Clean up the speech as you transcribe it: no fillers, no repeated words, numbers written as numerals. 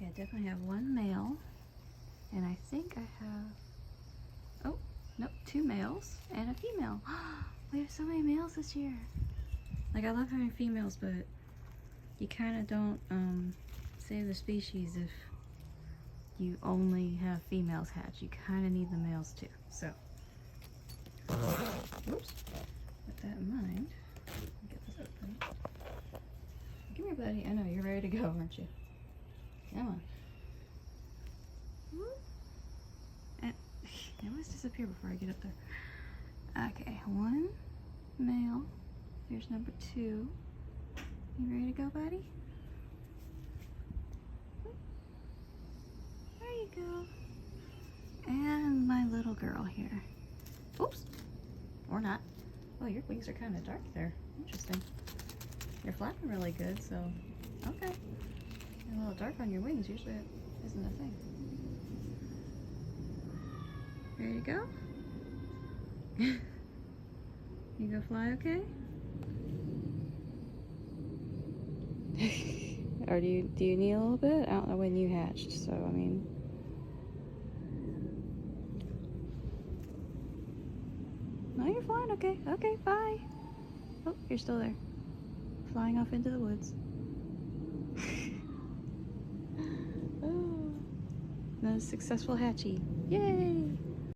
Okay, I definitely have one male, and I think I have, oh, nope, 2 males and a female. We have so many males this year. Like, I love having females, but you kind of don't save the species if you only have females hatch. You kind of need the males too. So, whoops, with that in mind, get this open. Come here, buddy. I know you're ready to go, aren't you? Come on. And they always disappear before I get up there. Okay, 1 male. Here's number 2. You ready to go, buddy? There you go. And my little girl here. Oops. Or not. Oh, your wings are kind of dark there. Interesting. You're flapping really good, so okay. You're a little dark on your wings. Usually it isn't a thing. Ready to go? You go fly okay? Or do you need a little bit? I don't know when you hatched, so I mean. No, you're flying okay. Okay, bye. Oh, you're still there. Flying off into the woods. Oh, another successful hatchie. Yay!